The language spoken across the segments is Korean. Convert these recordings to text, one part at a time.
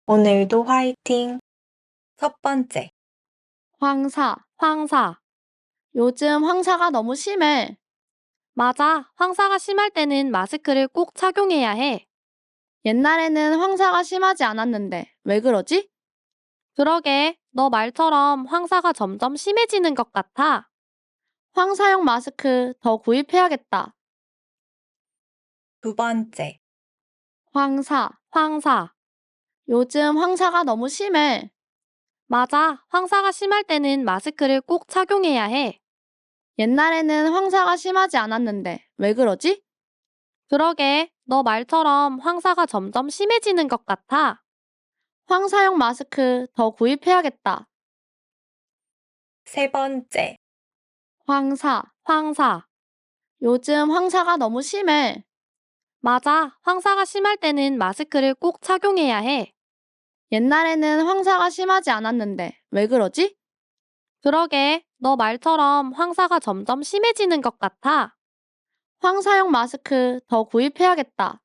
오늘도 화이팅! 첫 번째, 황사. 요즘 황사가 너무 심해. 맞아, 황사가 심할 때는 마스크를 꼭 착용해야 해. 옛날에는 황사가 심하지 않았는데, 왜 그러지? 그러게, 너 말처럼 황사가 점점 심해지는 것 같아. 황사용 마스크 더 구입해야겠다. 두 번째, 황사. 요즘 황사가 너무 심해. 맞아, 황사가 심할 때는 마스크를 꼭 착용해야 해. 옛날에는 황사가 심하지 않았는데, 왜 그러지? 그러게, 너 말처럼 황사가 점점 심해지는 것 같아. 황사용 마스크 더 구입해야겠다. 세 번째, 황사. 요즘 황사가 너무 심해. 맞아, 황사가 심할 때는 마스크를 꼭 착용해야 해. 옛날에는 황사가 심하지 않았는데, 왜 그러지? 그러게, 너 말처럼 황사가 점점 심해지는 것 같아. 황사용 마스크 더 구입해야겠다.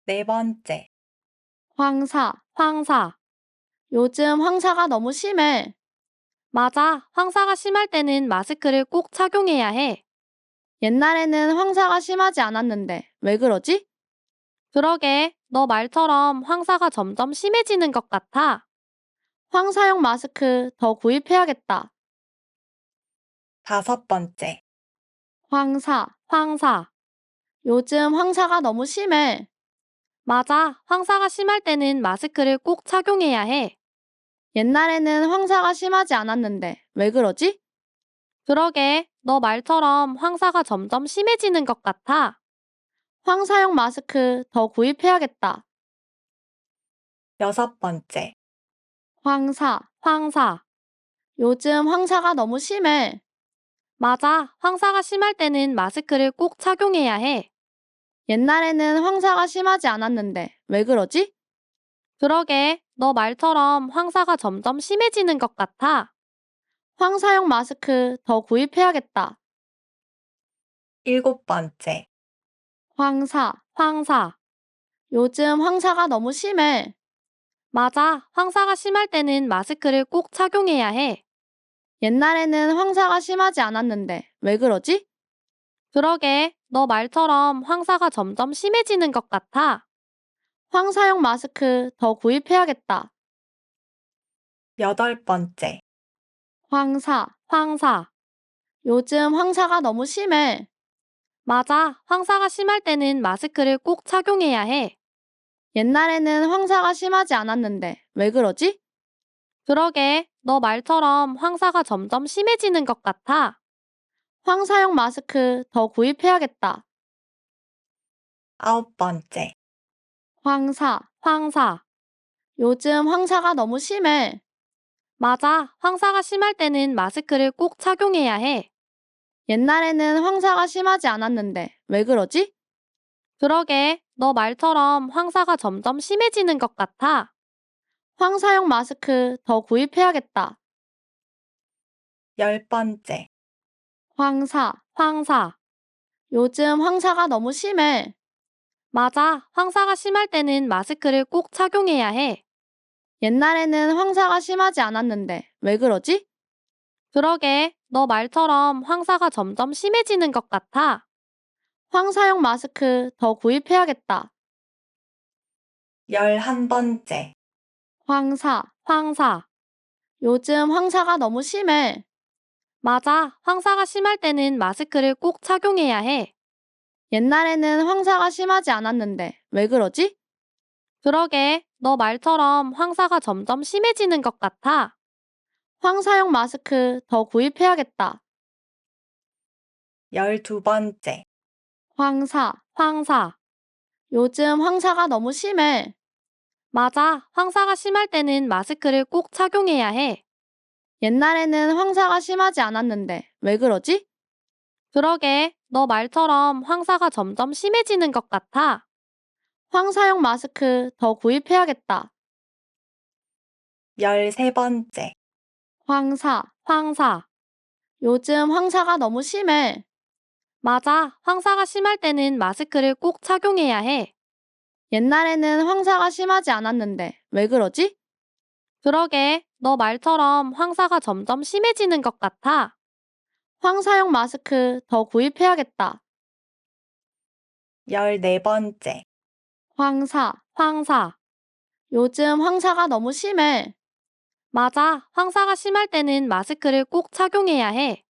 네 번째, 황사. 요즘 황사가 너무 심해. 맞아, 황사가 심할 때는 마스크를 꼭 착용해야 해. 옛날에는 황사가 심하지 않았는데, 왜 그러지? 그러게, 너 말처럼 황사가 점점 심해지는 것 같아. 황사용 마스크 더 구입해야겠다. 다섯 번째, 황사. 요즘 황사가 너무 심해. 맞아, 황사가 심할 때는 마스크를 꼭 착용해야 해. 옛날에는 황사가 심하지 않았는데, 왜 그러지? 그러게, 너 말처럼 황사가 점점 심해지는 것 같아. 황사용 마스크 더 구입해야겠다. 여섯 번째, 황사. 요즘 황사가 너무 심해. 맞아, 황사가 심할 때는 마스크를 꼭 착용해야 해. 옛날에는 황사가 심하지 않았는데, 왜 그러지? 그러게, 너 말처럼 황사가 점점 심해지는 것 같아. 황사용 마스크 더 구입해야겠다. 일곱 번째, 황사. 요즘 황사가 너무 심해. 맞아, 황사가 심할 때는 마스크를 꼭 착용해야 해. 옛날에는 황사가 심하지 않았는데, 왜 그러지? 그러게, 너 말처럼 황사가 점점 심해지는 것 같아. 황사용 마스크 더 구입해야겠다. 여덟 번째, 황사. 요즘 황사가 너무 심해. 맞아, 황사가 심할 때는 마스크를 꼭 착용해야 해. 옛날에는 황사가 심하지 않았는데, 왜 그러지? 그러게, 너 말처럼 황사가 점점 심해지는 것 같아. 황사용 마스크 더 구입해야겠다. 아홉 번째, 황사. 요즘 황사가 너무 심해. 맞아, 황사가 심할 때는 마스크를 꼭 착용해야 해. 옛날에는 황사가 심하지 않았는데, 왜 그러지? 그러게, 너 말처럼 황사가 점점 심해지는 것 같아. 황사용 마스크 더 구입해야겠다. 열 번째, 황사. 요즘 황사가 너무 심해. 맞아, 황사가 심할 때는 마스크를 꼭 착용해야 해. 옛날에는 황사가 심하지 않았는데, 왜 그러지? 그러게, 너 말처럼 황사가 점점 심해지는 것 같아. 황사용 마스크 더 구입해야겠다. 열한 번째, 황사. 요즘 황사가 너무 심해. 맞아, 황사가 심할 때는 마스크를 꼭 착용해야 해. 옛날에는 황사가 심하지 않았는데, 왜 그러지? 그러게, 너 말처럼 황사가 점점 심해지는 것 같아. 황사용 마스크 더 구입해야겠다. 열두 번째, 황사. 요즘 황사가 너무 심해. 맞아, 황사가 심할 때는 마스크를 꼭 착용해야 해. 옛날에는 황사가 심하지 않았는데, 왜 그러지? 그러게, 너 말처럼 황사가 점점 심해지는 것 같아. 황사용 마스크 더 구입해야겠다. 열세 번째, 황사. 요즘 황사가 너무 심해. 맞아, 황사가 심할 때는 마스크를 꼭 착용해야 해. 옛날에는 황사가 심하지 않았는데 왜 그러지? 그러게, 너 말처럼 황사가 점점 심해지는 것 같아. 황사용 마스크 더 구입해야겠다. 14번째, 황사. 요즘 황사가 너무 심해. 맞아, 황사가 심할 때는 마스크를 꼭 착용해야 해.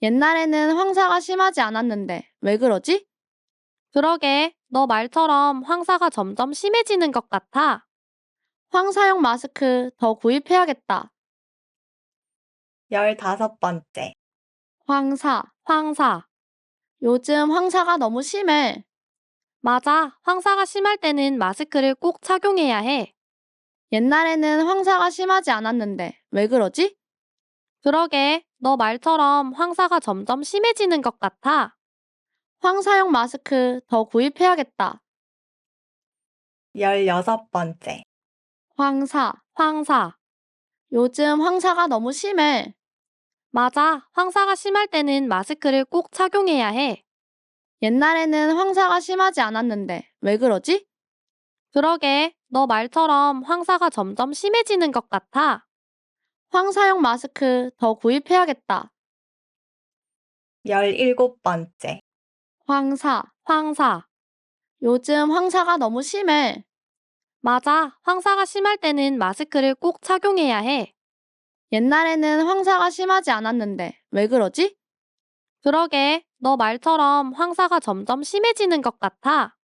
옛날에는 황사가 심하지 않았는데 왜 그러지? 그러게, 너 말처럼 황사가 점점 심해지는 것 같아. 황사용 마스크 더 구입해야겠다. 15번째, 황사. 요즘 황사가 너무 심해. 맞아, 황사가 심할 때는 마스크를 꼭 착용해야 해. 옛날에는 황사가 심하지 않았는데 왜 그러지? 그러게, 너 말처럼 황사가 점점 심해지는 것 같아. 황사용 마스크 더 구입해야겠다. 16번째, 황사. 요즘 황사가 너무 심해. 맞아, 황사가 심할 때는 마스크를 꼭 착용해야 해. 옛날에는 황사가 심하지 않았는데 왜 그러지? 그러게, 너 말처럼 황사가 점점 심해지는 것 같아. 황사용 마스크 더 구입해야겠다. 17번째, 황사. 요즘 황사가 너무 심해. 맞아, 황사가 심할 때는 마스크를 꼭 착용해야 해. 옛날에는 황사가 심하지 않았는데 왜 그러지? 그러게, 너 말처럼 황사가 점점 심해지는 것 같아.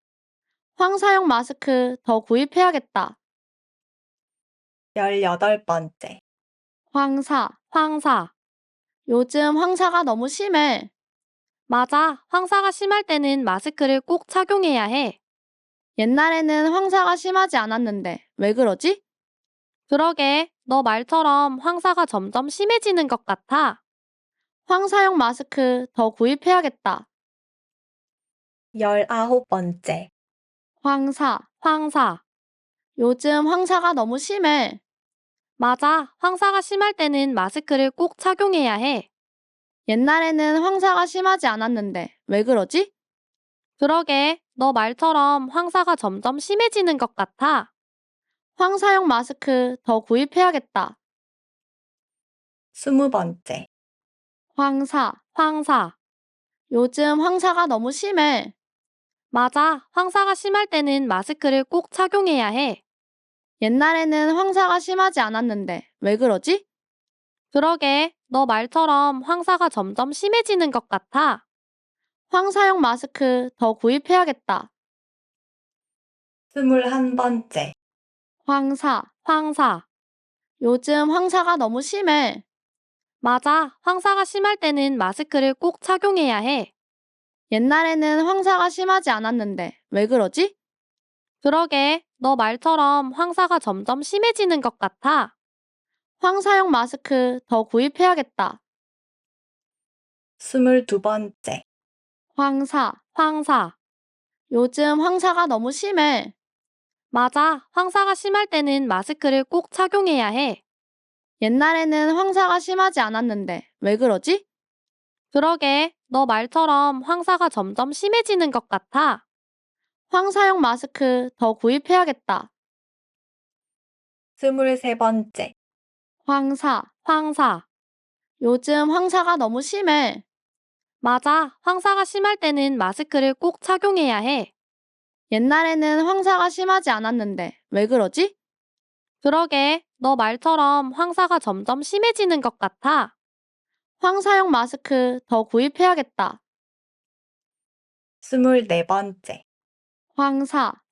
황사용 마스크 더 구입해야겠다. 18번째, 황사. 요즘 황사가 너무 심해. 맞아, 황사가 심할 때는 마스크를 꼭 착용해야 해. 옛날에는 황사가 심하지 않았는데 왜 그러지? 그러게, 너 말처럼 황사가 점점 심해지는 것 같아. 황사용 마스크 더 구입해야겠다. 19번째, 황사. 요즘 황사가 너무 심해. 맞아, 황사가 심할 때는 마스크를 꼭 착용해야 해. 옛날에는 황사가 심하지 않았는데 왜 그러지? 그러게, 너 말처럼 황사가 점점 심해지는 것 같아. 황사용 마스크 더 구입해야겠다. 20번째, 황사. 요즘 황사가 너무 심해. 맞아, 황사가 심할 때는 마스크를 꼭 착용해야 해. 옛날에는 황사가 심하지 않았는데 왜 그러지? 그러게, 너 말처럼 황사가 점점 심해지는 것 같아. 황사용 마스크 더 구입해야겠다. 21번째, 황사. 요즘 황사가 너무 심해. 맞아, 황사가 심할 때는 마스크를 꼭 착용해야 해. 옛날에는 황사가 심하지 않았는데 왜 그러지? 그러게, 너 말처럼 황사가 점점 심해지는 것 같아. 황사용 마스크 더 구입해야겠다. 22번째, 황사. 요즘 황사가 너무 심해. 맞아, 황사가 심할 때는 마스크를 꼭 착용해야 해. 옛날에는 황사가 심하지 않았는데 왜 그러지? 그러게, 너 말처럼 황사가 점점 심해지는 것 같아. 황사용 마스크 더 구입해야겠다. 23번째, 황사. 요즘 황사가 너무 심해. 맞아, 황사가 심할 때는 마스크를 꼭 착용해야 해. 옛날에는 황사가 심하지 않았는데 왜 그러지? 그러게, 너 말처럼 황사가 점점 심해지는 것 같아. 황사용 마스크 더 구입해야겠다. 24번째,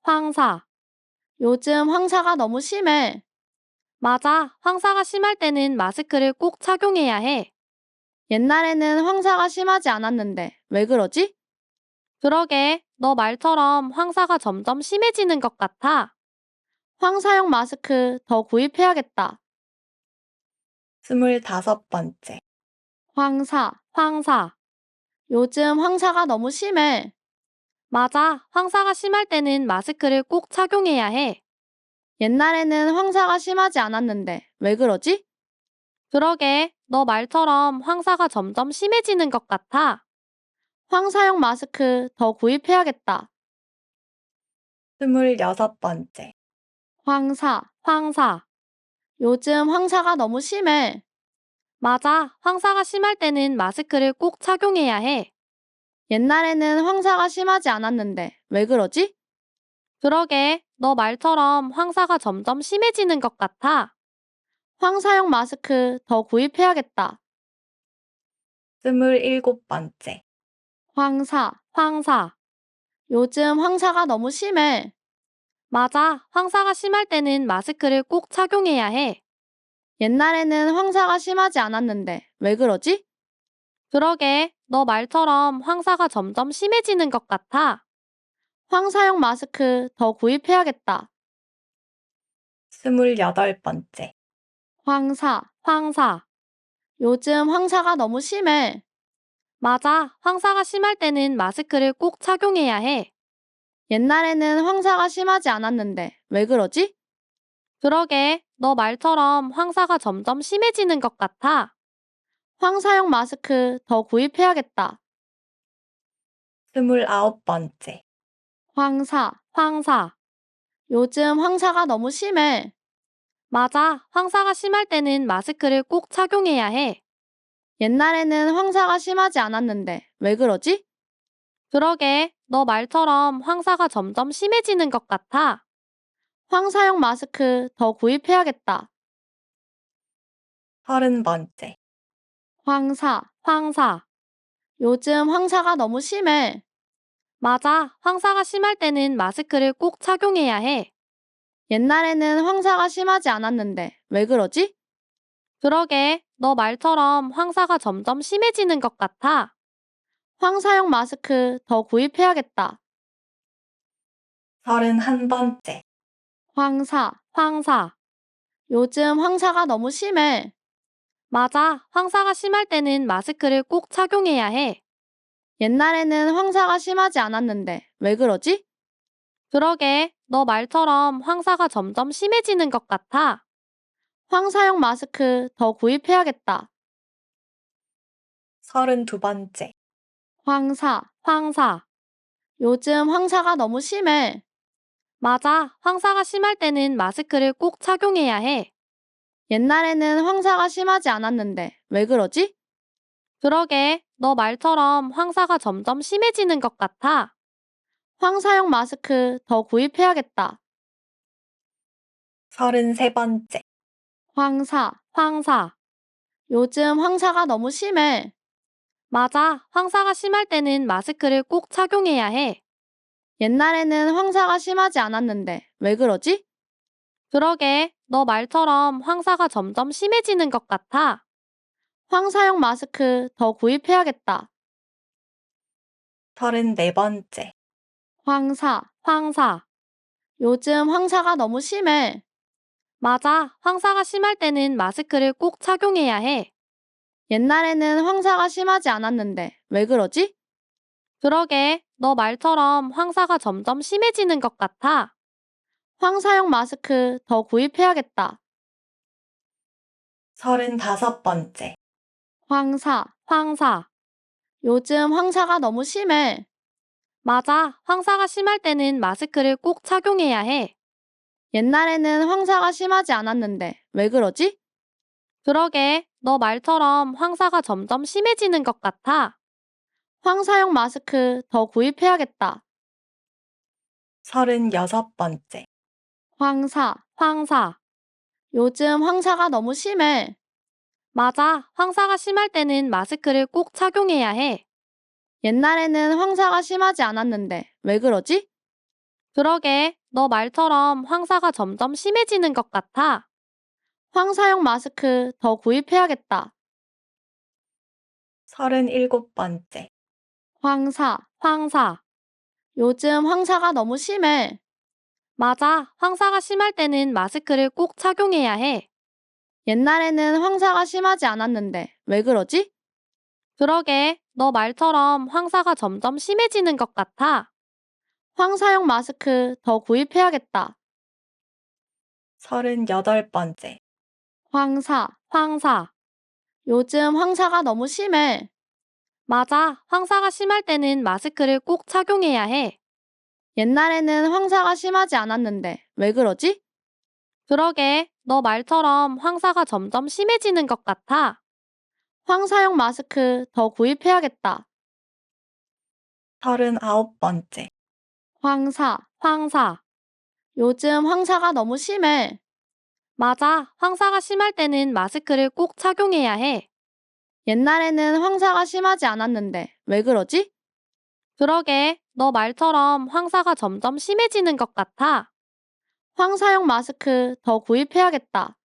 황사. 요즘 황사가 너무 심해. 맞아, 황사가 심할 때는 마스크를 꼭 착용해야 해. 옛날에는 황사가 심하지 않았는데 왜 그러지? 그러게, 너 말처럼 황사가 점점 심해지는 것 같아. 황사용 마스크 더 구입해야겠다. 25번째, 황사. 요즘 황사가 너무 심해. 맞아, 황사가 심할 때는 마스크를 꼭 착용해야 해. 옛날에는 황사가 심하지 않았는데 왜 그러지? 그러게, 너 말처럼 황사가 점점 심해지는 것 같아. 황사용 마스크 더 구입해야겠다. 26번째. 황사. 요즘 황사가 너무 심해. 맞아, 황사가 심할 때는 마스크를 꼭 착용해야 해. 옛날에는 황사가 심하지 않았는데 왜 그러지? 그러게, 너 말처럼 황사가 점점 심해지는 것 같아. 황사용 마스크 더 구입해야겠다. 27번째. 황사. 요즘 황사가 너무 심해. 맞아, 황사가 심할 때는 마스크를 꼭 착용해야 해. 옛날에는 황사가 심하지 않았는데 왜 그러지? 그러게, 너 말처럼 황사가 점점 심해지는 것 같아. 황사용 마스크 더 구입해야겠다. 28번째. 황사. 요즘 황사가 너무 심해. 맞아, 황사가 심할 때는 마스크를 꼭 착용해야 해. 옛날에는 황사가 심하지 않았는데 왜 그러지? 그러게, 너 말처럼 황사가 점점 심해지는 것 같아. 황사용 마스크 더 구입해야겠다. 29번째. 황사. 요즘 황사가 너무 심해. 맞아, 황사가 심할 때는 마스크를 꼭 착용해야 해. 옛날에는 황사가 심하지 않았는데 왜 그러지? 그러게, 너 말처럼 황사가 점점 심해지는 것 같아. 황사용 마스크 더 구입해야겠다. 30번째. 황사. 요즘 황사가 너무 심해. 맞아, 황사가 심할 때는 마스크를 꼭 착용해야 해. 옛날에는 황사가 심하지 않았는데 왜 그러지? 그러게, 너 말처럼 황사가 점점 심해지는 것 같아. 황사용 마스크 더 구입해야겠다. 31번째. 황사. 요즘 황사가 너무 심해. 맞아, 황사가 심할 때는 마스크를 꼭 착용해야 해. 옛날에는 황사가 심하지 않았는데 왜 그러지? 그러게, 너 말처럼 황사가 점점 심해지는 것 같아. 황사용 마스크 더 구입해야겠다. 32번째. 황사. 요즘 황사가 너무 심해. 맞아, 황사가 심할 때는 마스크를 꼭 착용해야 해. 옛날에는 황사가 심하지 않았는데 왜 그러지? 그러게, 너 말처럼 황사가 점점 심해지는 것 같아. 황사용 마스크 더 구입해야겠다. 33번째. 황사. 요즘 황사가 너무 심해. 맞아, 황사가 심할 때는 마스크를 꼭 착용해야 해. 옛날에는 황사가 심하지 않았는데 왜 그러지? 그러게, 너 말처럼 황사가 점점 심해지는 것 같아. 황사용 마스크 더 구입해야겠다. 34번째. 황사. 요즘 황사가 너무 심해. 맞아, 황사가 심할 때는 마스크를 꼭 착용해야 해. 옛날에는 황사가 심하지 않았는데 왜 그러지? 그러게, 너 말처럼 황사가 점점 심해지는 것 같아. 황사용 마스크 더 구입해야겠다. 35번째. 황사. 요즘 황사가 너무 심해. 맞아, 황사가 심할 때는 마스크를 꼭 착용해야 해. 옛날에는 황사가 심하지 않았는데 왜 그러지? 그러게, 너 말처럼 황사가 점점 심해지는 것 같아. 황사용 마스크 더 구입해야겠다. 36번째. 황사. 요즘 황사가 너무 심해. 맞아, 황사가 심할 때는 마스크를 꼭 착용해야 해. 옛날에는 황사가 심하지 않았는데 왜 그러지? 그러게, 너 말처럼 황사가 점점 심해지는 것 같아. 황사용 마스크 더 구입해야겠다. 37번째. 황사. 요즘 황사가 너무 심해. 맞아, 황사가 심할 때는 마스크를 꼭 착용해야 해. 옛날에는 황사가 심하지 않았는데 왜 그러지? 그러게, 너 말처럼 황사가 점점 심해지는 것 같아. 황사용 마스크 더 구입해야겠다. 38번째. 황사. 요즘 황사가 너무 심해. 맞아, 황사가 심할 때는 마스크를 꼭 착용해야 해. 옛날에는 황사가 심하지 않았는데 왜 그러지? 그러게, 너 말처럼 황사가 점점 심해지는 것 같아. 황사용 마스크 더 구입해야겠다. 39번째. 황사. 요즘 황사가 너무 심해. 맞아, 황사가 심할 때는 마스크를 꼭 착용해야 해. 옛날에는 황사가 심하지 않았는데 왜 그러지? 그러게, 너 말처럼 황사가 점점 심해지는 것 같아. 황사용 마스크 더 구입해야겠다.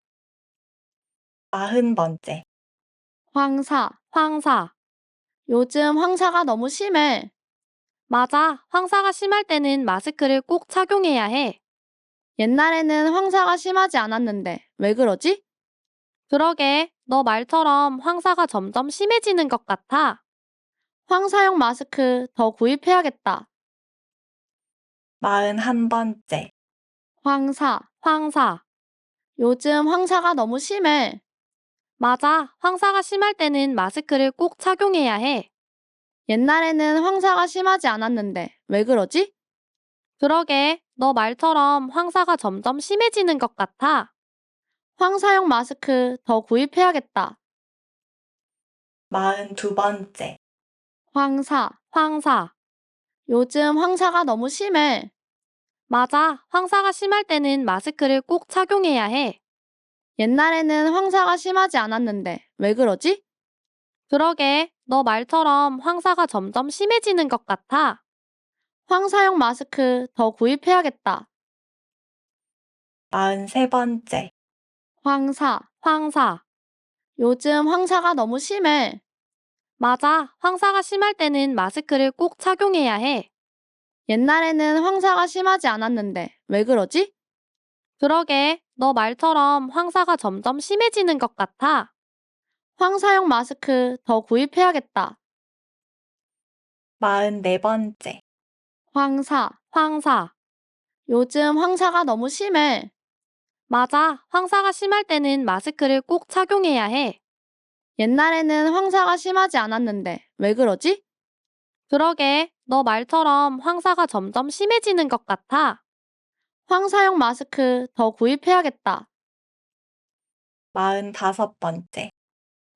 40번째. 황사. 요즘 황사가 너무 심해. 맞아, 황사가 심할 때는 마스크를 꼭 착용해야 해. 옛날에는 황사가 심하지 않았는데 왜 그러지? 그러게, 너 말처럼 황사가 점점 심해지는 것 같아. 황사용 마스크 더 구입해야겠다. 41번째. 황사. 요즘 황사가 너무 심해. 맞아, 황사가 심할 때는 마스크를 꼭 착용해야 해. 옛날에는 황사가 심하지 않았는데 왜 그러지? 그러게, 너 말처럼 황사가 점점 심해지는 것 같아. 황사용 마스크 더 구입해야겠다. 42번째. 황사. 요즘 황사가 너무 심해. 맞아, 황사가 심할 때는 마스크를 꼭 착용해야 해. 옛날에는 황사가 심하지 않았는데 왜 그러지? 그러게, 너 말처럼 황사가 점점 심해지는 것 같아. 황사용 마스크 더 구입해야겠다. 43번째. 황사. 요즘 황사가 너무 심해. 맞아, 황사가 심할 때는 마스크를 꼭 착용해야 해. 옛날에는 황사가 심하지 않았는데 왜 그러지? 그러게, 너 말처럼 황사가 점점 심해지는 것 같아. 황사용 마스크 더 구입해야겠다. 44번째. 황사. 요즘 황사가 너무 심해. 맞아, 황사가 심할 때는 마스크를 꼭 착용해야 해. 옛날에는 황사가 심하지 않았는데 왜 그러지? 그러게, 너 말처럼 황사가 점점 심해지는 것 같아. 황사용 마스크 더 구입해야겠다. 45번째.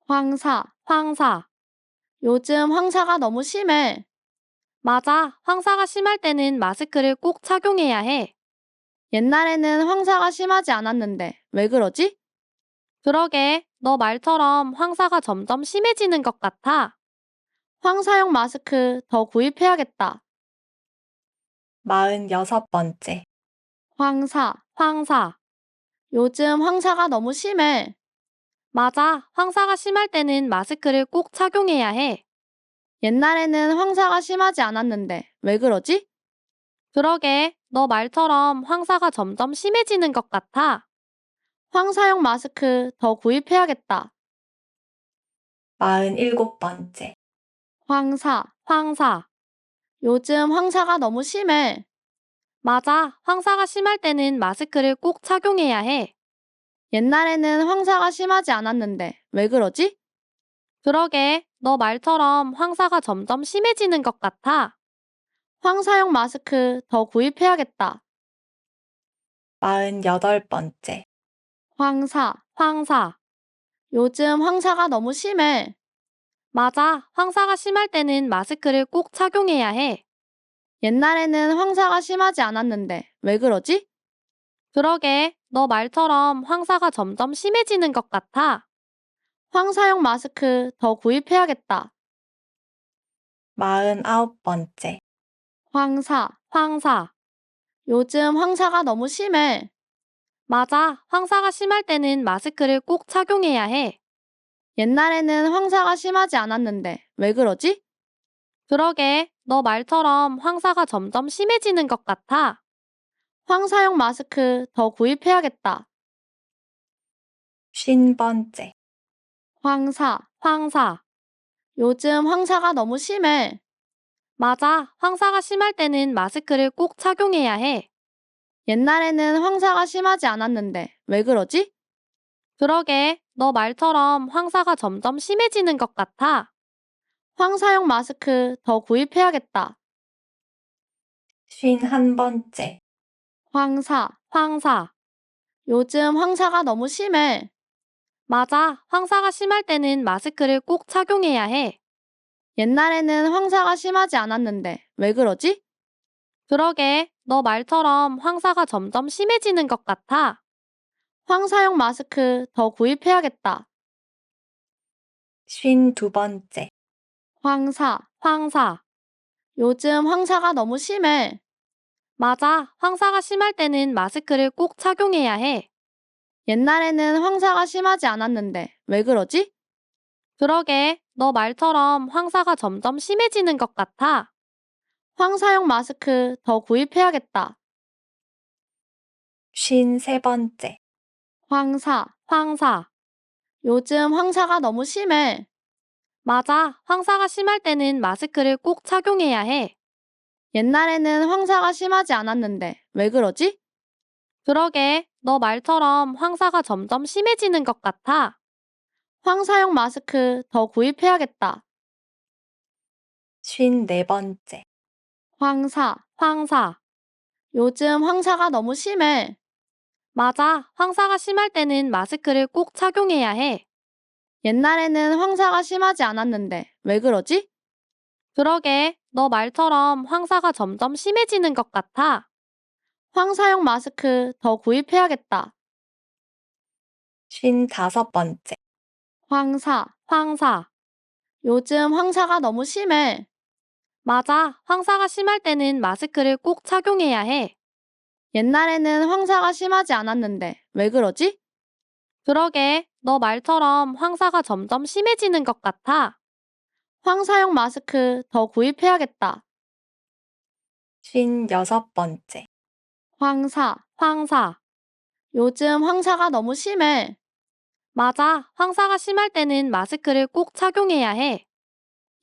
황사. 요즘 황사가 너무 심해. 맞아, 황사가 심할 때는 마스크를 꼭 착용해야 해. 옛날에는 황사가 심하지 않았는데 왜 그러지? 그러게, 너 말처럼 황사가 점점 심해지는 것 같아. 황사용 마스크 더 구입해야겠다. 46번째. 황사. 요즘 황사가 너무 심해. 맞아, 황사가 심할 때는 마스크를 꼭 착용해야 해. 옛날에는 황사가 심하지 않았는데 왜 그러지? 그러게, 너 말처럼 황사가 점점 심해지는 것 같아. 황사용 마스크 더 구입해야겠다. 47번째. 황사. 요즘 황사가 너무 심해. 맞아, 황사가 심할 때는 마스크를 꼭 착용해야 해. 옛날에는 황사가 심하지 않았는데 왜 그러지? 그러게, 너 말처럼 황사가 점점 심해지는 것 같아. 황사용 마스크 더 구입해야겠다. 48번째. 황사. 요즘 황사가 너무 심해. 맞아, 황사가 심할 때는 마스크를 꼭 착용해야 해. 옛날에는 황사가 심하지 않았는데 왜 그러지? 그러게, 너 말처럼 황사가 점점 심해지는 것 같아. 황사용 마스크 더 구입해야겠다. 49번째. 황사. 요즘 황사가 너무 심해. 맞아, 황사가 심할 때는 마스크를 꼭 착용해야 해. 옛날에는 황사가 심하지 않았는데 왜 그러지? 그러게, 너 말처럼 황사가 점점 심해지는 것 같아. 황사용 마스크 더 구입해야겠다. 50번째. 황사. 요즘 황사가 너무 심해. 맞아, 황사가 심할 때는 마스크를 꼭 착용해야 해. 옛날에는 황사가 심하지 않았는데 왜 그러지? 그러게, 너 말처럼 황사가 점점 심해지는 것 같아. 황사용 마스크 더 구입해야겠다. 51번째. 황사. 요즘 황사가 너무 심해. 맞아, 황사가 심할 때는 마스크를 꼭 착용해야 해. 옛날에는 황사가 심하지 않았는데 왜 그러지? 그러게, 너 말처럼 황사가 점점 심해지는 것 같아. 황사용 마스크 더 구입해야겠다. 52번째. 황사. 요즘 황사가 너무 심해. 맞아, 황사가 심할 때는 마스크를 꼭 착용해야 해. 옛날에는 황사가 심하지 않았는데 왜 그러지? 그러게, 너 말처럼 황사가 점점 심해지는 것 같아. 황사용 마스크 더 구입해야겠다. 53번째. 황사. 요즘 황사가 너무 심해. 맞아, 황사가 심할 때는 마스크를 꼭 착용해야 해. 옛날에는 황사가 심하지 않았는데 왜 그러지? 그러게, 너 말처럼 황사가 점점 심해지는 것 같아. 황사용 마스크 더 구입해야겠다. 54번째. 황사. 요즘 황사가 너무 심해. 맞아, 황사가 심할 때는 마스크를 꼭 착용해야 해. 옛날에는 황사가 심하지 않았는데 왜 그러지? 그러게, 너 말처럼 황사가 점점 심해지는 것 같아. 황사용 마스크 더 구입해야겠다. 55번째. 황사. 요즘 황사가 너무 심해. 맞아, 황사가 심할 때는 마스크를 꼭 착용해야 해. 옛날에는 황사가 심하지 않았는데 왜 그러지? 그러게, 너 말처럼 황사가 점점 심해지는 것 같아. 황사용 마스크 더 구입해야겠다. 56번째. 황사. 요즘 황사가 너무 심해. 맞아, 황사가 심할 때는 마스크를 꼭 착용해야 해.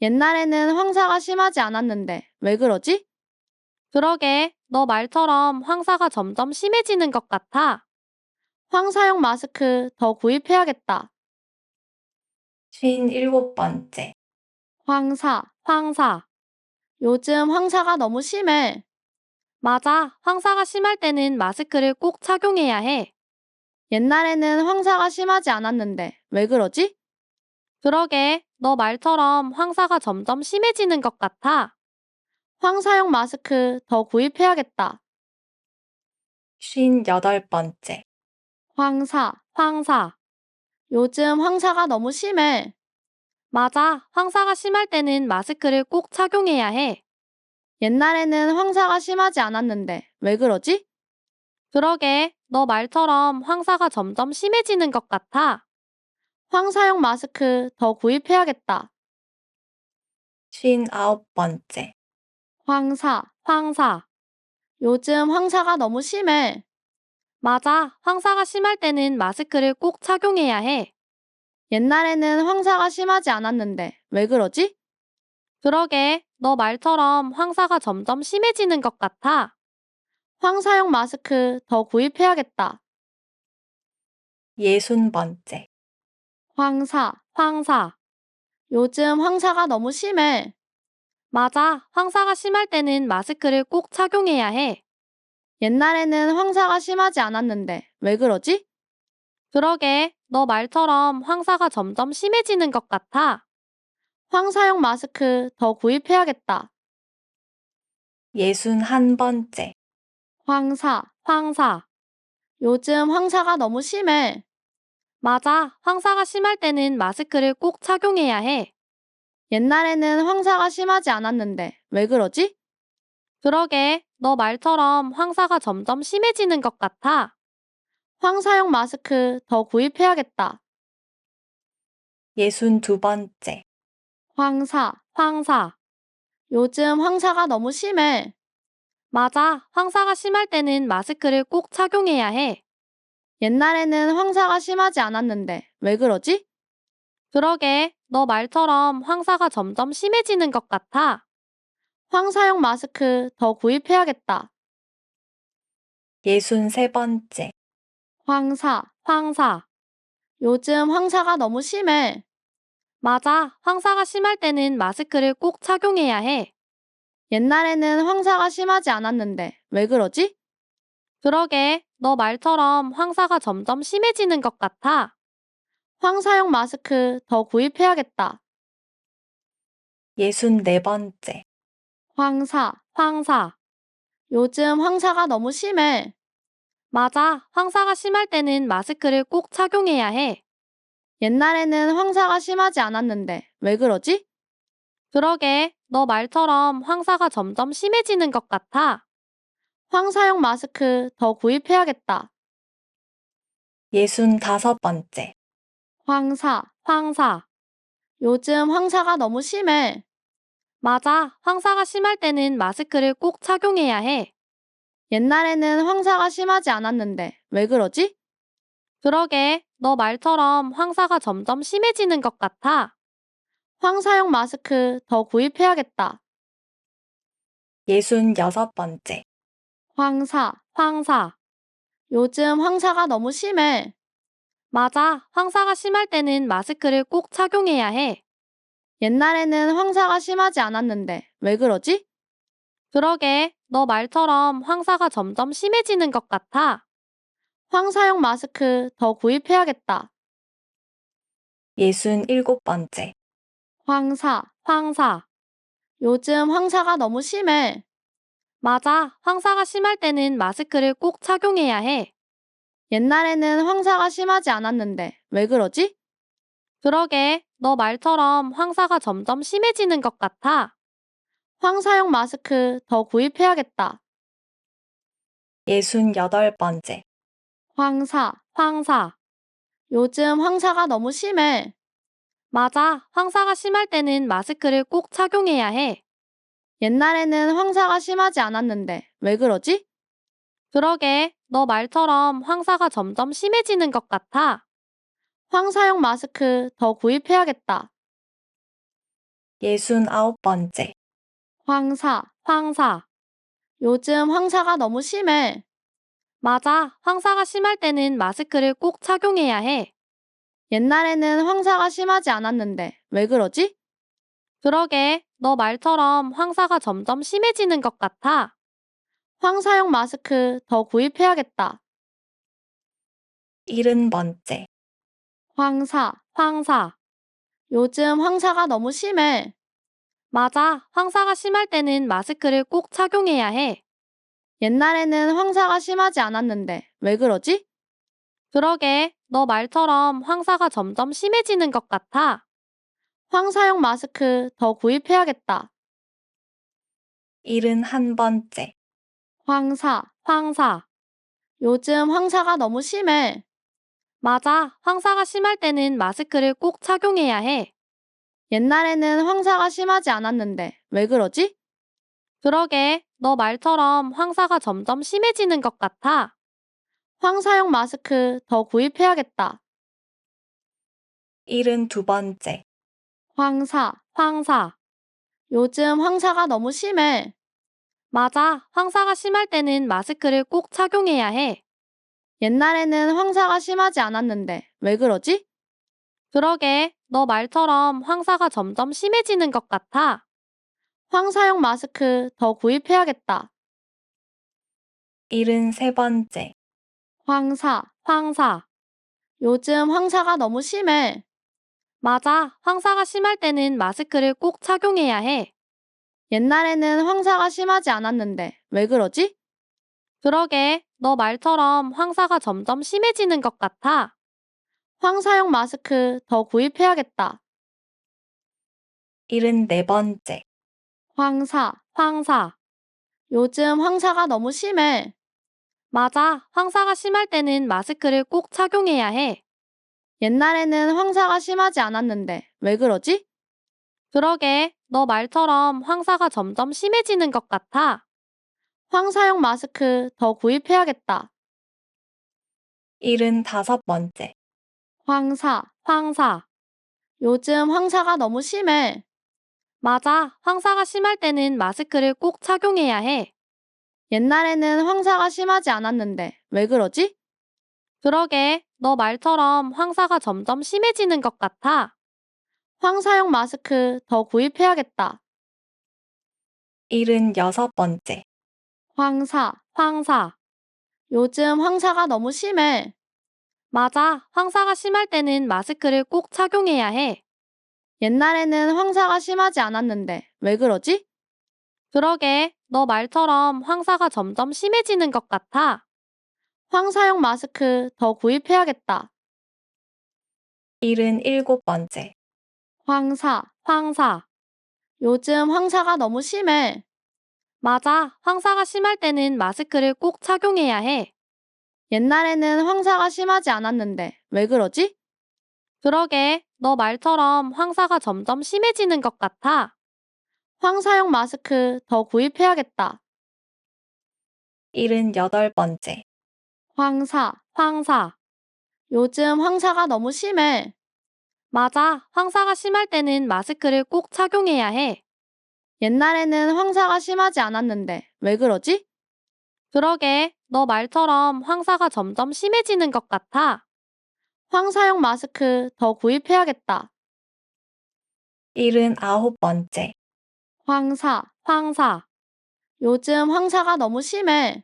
옛날에는 황사가 심하지 않았는데 왜 그러지? 그러게, 너 말처럼 황사가 점점 심해지는 것 같아. 황사용 마스크 더 구입해야겠다. 57번째. 황사. 요즘 황사가 너무 심해. 맞아, 황사가 심할 때는 마스크를 꼭 착용해야 해. 옛날에는 황사가 심하지 않았는데 왜 그러지? 그러게, 너 말처럼 황사가 점점 심해지는 것 같아. 황사용 마스크 더 구입해야겠다. 58번째. 황사. 요즘 황사가 너무 심해. 맞아, 황사가 심할 때는 마스크를 꼭 착용해야 해. 옛날에는 황사가 심하지 않았는데 왜 그러지? 그러게, 너 말처럼 황사가 점점 심해지는 것 같아. 황사용 마스크 더 구입해야겠다. 59번째. 황사. 요즘 황사가 너무 심해. 맞아, 황사가 심할 때는 마스크를 꼭 착용해야 해. 옛날에는 황사가 심하지 않았는데 왜 그러지? 그러게, 너 말처럼 황사가 점점 심해지는 것 같아. 황사용 마스크 더 구입해야겠다. 60번째. 황사. 요즘 황사가 너무 심해. 맞아, 황사가 심할 때는 마스크를 꼭 착용해야 해. 옛날에는 황사가 심하지 않았는데 왜 그러지? 그러게, 너 말처럼 황사가 점점 심해지는 것 같아. 황사용 마스크 더 구입해야겠다. 61번째. 황사. 요즘 황사가 너무 심해. 맞아, 황사가 심할 때는 마스크를 꼭 착용해야 해. 옛날에는 황사가 심하지 않았는데 왜 그러지? 그러게, 너 말처럼 황사가 점점 심해지는 것 같아. 황사용 마스크 더 구입해야겠다. 62번째. 황사. 요즘 황사가 너무 심해. 맞아, 황사가 심할 때는 마스크를 꼭 착용해야 해. 옛날에는 황사가 심하지 않았는데 왜 그러지? 그러게, 너 말처럼 황사가 점점 심해지는 것 같아. 황사용 마스크 더 구입해야겠다. 63번째. 황사. 요즘 황사가 너무 심해. 맞아, 황사가 심할 때는 마스크를 꼭 착용해야 해. 옛날에는 황사가 심하지 않았는데 왜 그러지? 그러게, 너 말처럼 황사가 점점 심해지는 것 같아. 황사용 마스크 더 구입해야겠다. 64번째. 황사. 요즘 황사가 너무 심해. 맞아, 황사가 심할 때는 마스크를 꼭 착용해야 해. 옛날에는 황사가 심하지 않았는데 왜 그러지? 그러게, 너 말처럼 황사가 점점 심해지는 것 같아. 황사용 마스크 더 구입해야겠다. 65번째. 황사. 요즘 황사가 너무 심해. 맞아, 황사가 심할 때는 마스크를 꼭 착용해야 해. 옛날에는 황사가 심하지 않았는데 왜 그러지? 그러게, 너 말처럼 황사가 점점 심해지는 것 같아. 황사용 마스크 더 구입해야겠다. 66번째. 황사. 요즘 황사가 너무 심해. 맞아, 황사가 심할 때는 마스크를 꼭 착용해야 해. 옛날에는 황사가 심하지 않았는데 왜 그러지? 그러게, 너 말처럼 황사가 점점 심해지는 것 같아. 황사용 마스크 더 구입해야겠다. 67번째. 황사. 요즘 황사가 너무 심해. 맞아, 황사가 심할 때는 마스크를 꼭 착용해야 해. 옛날에는 황사가 심하지 않았는데 왜 그러지? 그러게, 너 말처럼 황사가 점점 심해지는 것 같아. 황사용 마스크 더 구입해야겠다. 68번째. 황사. 요즘 황사가 너무 심해. 맞아, 황사가 심할 때는 마스크를 꼭 착용해야 해. 옛날에는 황사가 심하지 않았는데 왜 그러지? 그러게, 너 말처럼 황사가 점점 심해지는 것 같아. 황사용 마스크 더 구입해야겠다. 69번째. 황사. 요즘 황사가 너무 심해. 맞아, 황사가 심할 때는 마스크를 꼭 착용해야 해. 옛날에는 황사가 심하지 않았는데 왜 그러지? 그러게, 너 말처럼 황사가 점점 심해지는 것 같아. 황사용 마스크 더 구입해야겠다. 70번째. 황사. 요즘 황사가 너무 심해. 맞아, 황사가 심할 때는 마스크를 꼭 착용해야 해. 옛날에는 황사가 심하지 않았는데 왜 그러지? 그러게, 너 말처럼 황사가 점점 심해지는 것 같아. 황사용 마스크 더 구입해야겠다. 71번째. 황사. 요즘 황사가 너무 심해. 맞아, 황사가 심할 때는 마스크를 꼭 착용해야 해. 옛날에는 황사가 심하지 않았는데 왜 그러지? 그러게, 너 말처럼 황사가 점점 심해지는 것 같아. 황사용 마스크 더 구입해야겠다. 72번째. 황사. 요즘 황사가 너무 심해. 맞아, 황사가 심할 때는 마스크를 꼭 착용해야 해. 옛날에는 황사가 심하지 않았는데 왜 그러지? 그러게, 너 말처럼 황사가 점점 심해지는 것 같아. 황사용 마스크 더 구입해야겠다. 73번째. 황사. 요즘 황사가 너무 심해. 맞아, 황사가 심할 때는 마스크를 꼭 착용해야 해. 옛날에는 황사가 심하지 않았는데 왜 그러지? 그러게, 너 말처럼 황사가 점점 심해지는 것 같아. 황사용 마스크 더 구입해야겠다. 74번째. 황사. 요즘 황사가 너무 심해. 맞아, 황사가 심할 때는 마스크를 꼭 착용해야 해. 옛날에는 황사가 심하지 않았는데 왜 그러지? 그러게, 너 말처럼 황사가 점점 심해지는 것 같아. 황사용 마스크 더 구입해야겠다. 75번째. 황사. 요즘 황사가 너무 심해. 맞아, 황사가 심할 때는 마스크를 꼭 착용해야 해. 옛날에는 황사가 심하지 않았는데 왜 그러지? 그러게, 너 말처럼 황사가 점점 심해지는 것 같아. 황사용 마스크 더 구입해야겠다. 76번째. 황사. 요즘 황사가 너무 심해. 맞아, 황사가 심할 때는 마스크를 꼭 착용해야 해. 옛날에는 황사가 심하지 않았는데 왜 그러지? 그러게, 너 말처럼 황사가 점점 심해지는 것 같아. 황사용 마스크 더 구입해야겠다. 77번째. 황사. 요즘 황사가 너무 심해. 맞아, 황사가 심할 때는 마스크를 꼭 착용해야 해. 옛날에는 황사가 심하지 않았는데 왜 그러지? 그러게, 너 말처럼 황사가 점점 심해지는 것 같아. 황사용 마스크 더 구입해야겠다. 78번째. 황사. 요즘 황사가 너무 심해. 맞아, 황사가 심할 때는 마스크를 꼭 착용해야 해. 옛날에는 황사가 심하지 않았는데 왜 그러지? 그러게, 너 말처럼 황사가 점점 심해지는 것 같아. 황사용 마스크 더 구입해야겠다. 79번째. 황사. 요즘 황사가 너무 심해.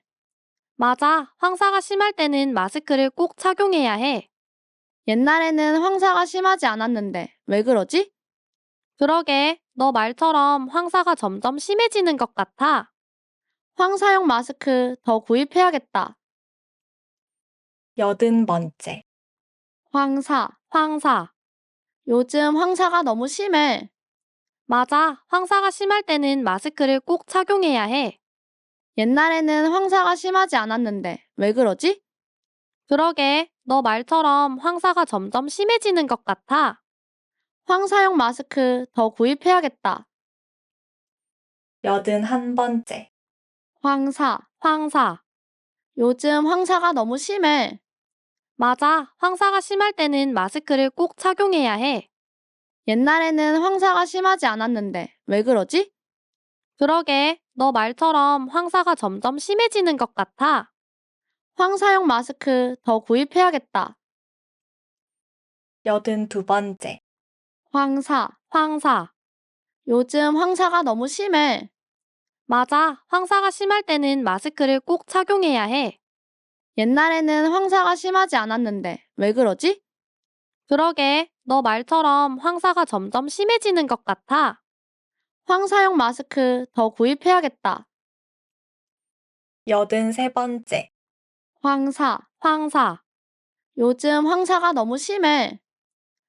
맞아, 황사가 심할 때는 마스크를 꼭 착용해야 해. 옛날에는 황사가 심하지 않았는데 왜 그러지? 그러게, 너 말처럼 황사가 점점 심해지는 것 같아. 황사용 마스크 더 구입해야겠다. 80번째. 황사. 요즘 황사가 너무 심해. 맞아, 황사가 심할 때는 마스크를 꼭 착용해야 해. 옛날에는 황사가 심하지 않았는데 왜 그러지? 그러게, 너 말처럼 황사가 점점 심해지는 것 같아. 황사용 마스크 더 구입해야겠다. 81번째. 황사. 요즘 황사가 너무 심해. 맞아, 황사가 심할 때는 마스크를 꼭 착용해야 해. 옛날에는 황사가 심하지 않았는데 왜 그러지? 그러게, 너 말처럼 황사가 점점 심해지는 것 같아. 황사용 마스크 더 구입해야겠다. 82번째. 황사. 요즘 황사가 너무 심해. 맞아, 황사가 심할 때는 마스크를 꼭 착용해야 해. 옛날에는 황사가 심하지 않았는데 왜 그러지? 그러게, 너 말처럼 황사가 점점 심해지는 것 같아. 황사용 마스크 더 구입해야겠다. 83번째. 황사. 요즘 황사가 너무 심해.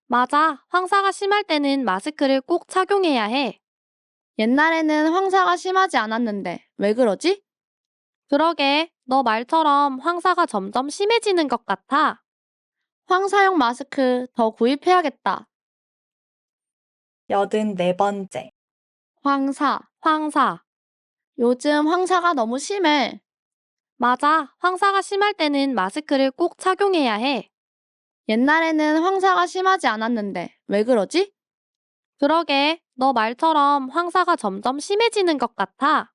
맞아, 황사가 심할 때는 마스크를 꼭 착용해야 해. 옛날에는 황사가 심하지 않았는데 왜 그러지? 그러게, 너 말처럼 황사가 점점 심해지는 것 같아. 황사용 마스크 더 구입해야겠다. 84번째. 황사. 요즘 황사가 너무 심해. 맞아, 황사가 심할 때는 마스크를 꼭 착용해야 해. 옛날에는 황사가 심하지 않았는데 왜 그러지? 그러게, 너 말처럼 황사가 점점 심해지는 것 같아.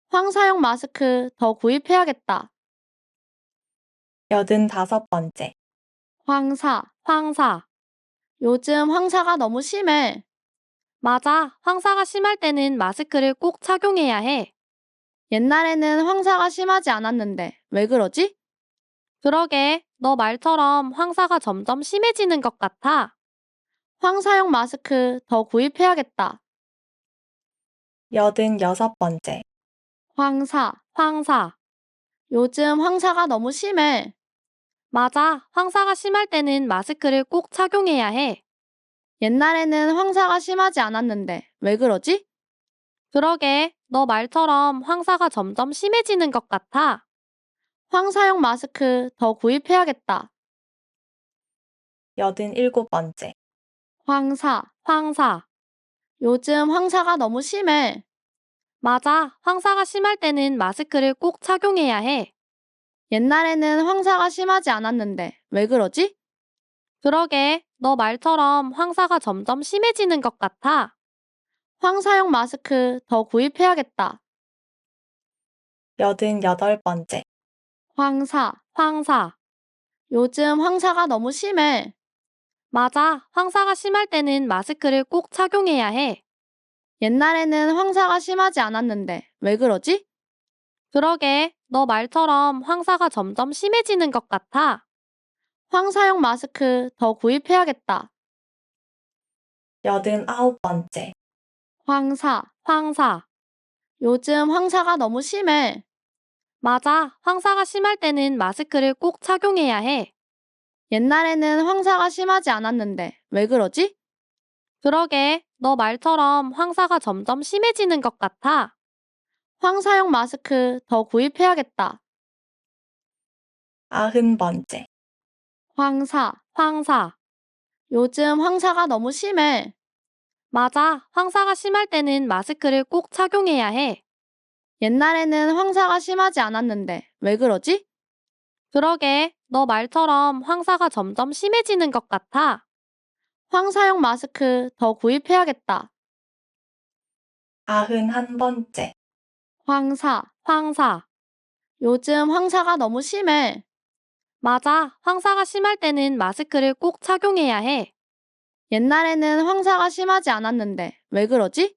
황사용 마스크 더 구입해야겠다. 85번째. 황사. 요즘 황사가 너무 심해. 맞아, 황사가 심할 때는 마스크를 꼭 착용해야 해. 옛날에는 황사가 심하지 않았는데 왜 그러지? 그러게, 너 말처럼 황사가 점점 심해지는 것 같아. 황사용 마스크 더 구입해야겠다. 86번째. 황사. 요즘 황사가 너무 심해. 맞아, 황사가 심할 때는 마스크를 꼭 착용해야 해. 옛날에는 황사가 심하지 않았는데 왜 그러지? 그러게, 너 말처럼 황사가 점점 심해지는 것 같아. 황사용 마스크 더 구입해야겠다. 87번째. 황사. 요즘 황사가 너무 심해. 맞아, 황사가 심할 때는 마스크를 꼭 착용해야 해. 옛날에는 황사가 심하지 않았는데 왜 그러지? 그러게, 너 말처럼 황사가 점점 심해지는 것 같아. 황사용 마스크 더 구입해야겠다. 88번째. 황사. 요즘 황사가 너무 심해. 맞아, 황사가 심할 때는 마스크를 꼭 착용해야 해. 옛날에는 황사가 심하지 않았는데 왜 그러지? 그러게, 너 말처럼 황사가 점점 심해지는 것 같아. 황사용 마스크 더 구입해야겠다. 89번째. 황사. 요즘 황사가 너무 심해. 맞아, 황사가 심할 때는 마스크를 꼭 착용해야 해. 옛날에는 황사가 심하지 않았는데 왜 그러지? 그러게, 너 말처럼 황사가 점점 심해지는 것 같아. 황사용 마스크 더 구입해야겠다. 90번째. 황사. 요즘 황사가 너무 심해. 맞아, 황사가 심할 때는 마스크를 꼭 착용해야 해. 옛날에는 황사가 심하지 않았는데 왜 그러지? 그러게, 너 말처럼 황사가 점점 심해지는 것 같아. 황사용 마스크 더 구입해야겠다. 91번째. 황사. 요즘 황사가 너무 심해. 맞아, 황사가 심할 때는 마스크를 꼭 착용해야 해. 옛날에는 황사가 심하지 않았는데 왜 그러지?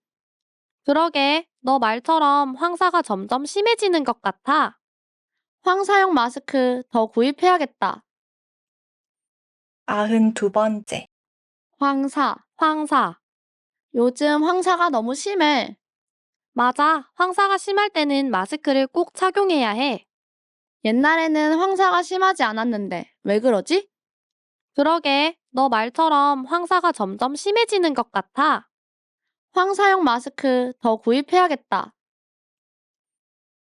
그러게, 너 말처럼 황사가 점점 심해지는 것 같아. 황사용 마스크 더 구입해야겠다. 92번째. 황사. 요즘 황사가 너무 심해. 맞아, 황사가 심할 때는 마스크를 꼭 착용해야 해. 옛날에는 황사가 심하지 않았는데 왜 그러지? 그러게, 너 말처럼 황사가 점점 심해지는 것 같아. 황사용 마스크 더 구입해야겠다.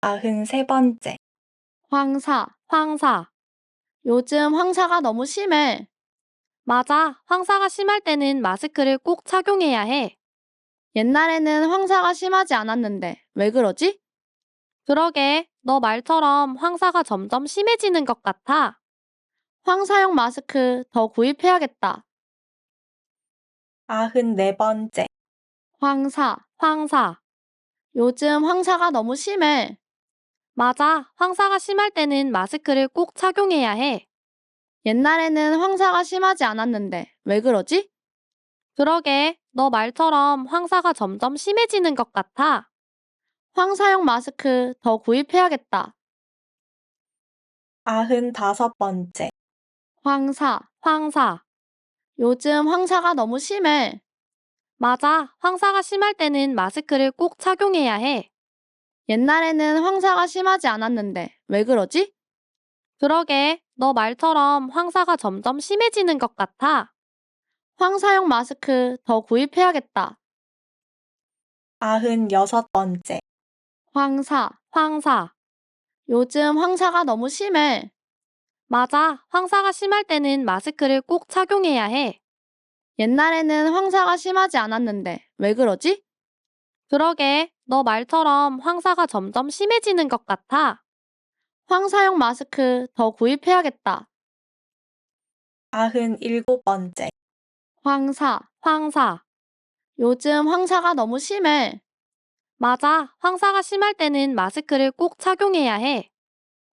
93번째. 황사. 요즘 황사가 너무 심해. 맞아, 황사가 심할 때는 마스크를 꼭 착용해야 해. 옛날에는 황사가 심하지 않았는데 왜 그러지? 그러게, 너 말처럼 황사가 점점 심해지는 것 같아. 황사용 마스크 더 구입해야겠다. 94번째. 황사. 요즘 황사가 너무 심해. 맞아, 황사가 심할 때는 마스크를 꼭 착용해야 해. 옛날에는 황사가 심하지 않았는데 왜 그러지? 그러게, 너 말처럼 황사가 점점 심해지는 것 같아. 황사용 마스크 더 구입해야겠다. 95번째. 황사. 요즘 황사가 너무 심해. 맞아, 황사가 심할 때는 마스크를 꼭 착용해야 해. 옛날에는 황사가 심하지 않았는데 왜 그러지? 그러게, 너 말처럼 황사가 점점 심해지는 것 같아. 황사용 마스크 더 구입해야겠다. 96번째. 황사. 요즘 황사가 너무 심해. 맞아, 황사가 심할 때는 마스크를 꼭 착용해야 해. 옛날에는 황사가 심하지 않았는데 왜 그러지? 그러게, 너 말처럼 황사가 점점 심해지는 것 같아. 황사용 마스크 더 구입해야겠다. 97번째. 황사. 요즘 황사가 너무 심해. 맞아, 황사가 심할 때는 마스크를 꼭 착용해야 해.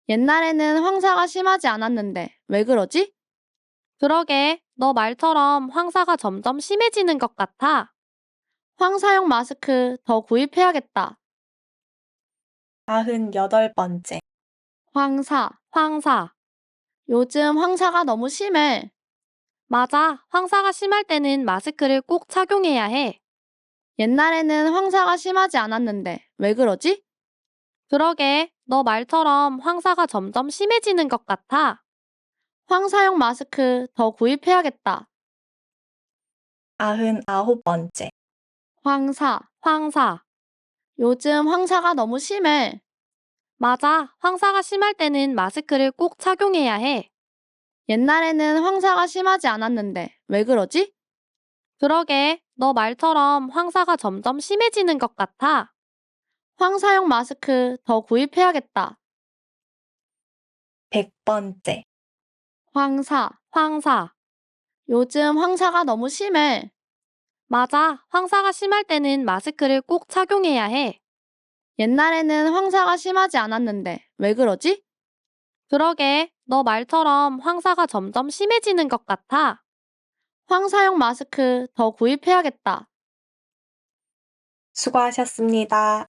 옛날에는 황사가 심하지 않았는데 왜 그러지? 그러게, 너 말처럼 황사가 점점 심해지는 것 같아. 황사용 마스크 더 구입해야겠다. 98번째. 황사. 요즘 황사가 너무 심해. 맞아, 황사가 심할 때는 마스크를 꼭 착용해야 해. 옛날에는 황사가 심하지 않았는데 왜 그러지? 그러게, 너 말처럼 황사가 점점 심해지는 것 같아. 황사용 마스크 더 구입해야겠다. 99번째. 황사. 요즘 황사가 너무 심해. 맞아, 황사가 심할 때는 마스크를 꼭 착용해야 해. 옛날에는 황사가 심하지 않았는데 왜 그러지? 그러게, 너 말처럼 황사가 점점 심해지는 것 같아. 황사용 마스크 더 구입해야겠다. 100번째. 황사. 요즘 황사가 너무 심해. 맞아, 황사가 심할 때는 마스크를 꼭 착용해야 해. 옛날에는 황사가 심하지 않았는데 왜 그러지? 그러게, 너 말처럼 황사가 점점 심해지는 것 같아. 황사용 마스크 더 구입해야겠다. 수고하셨습니다.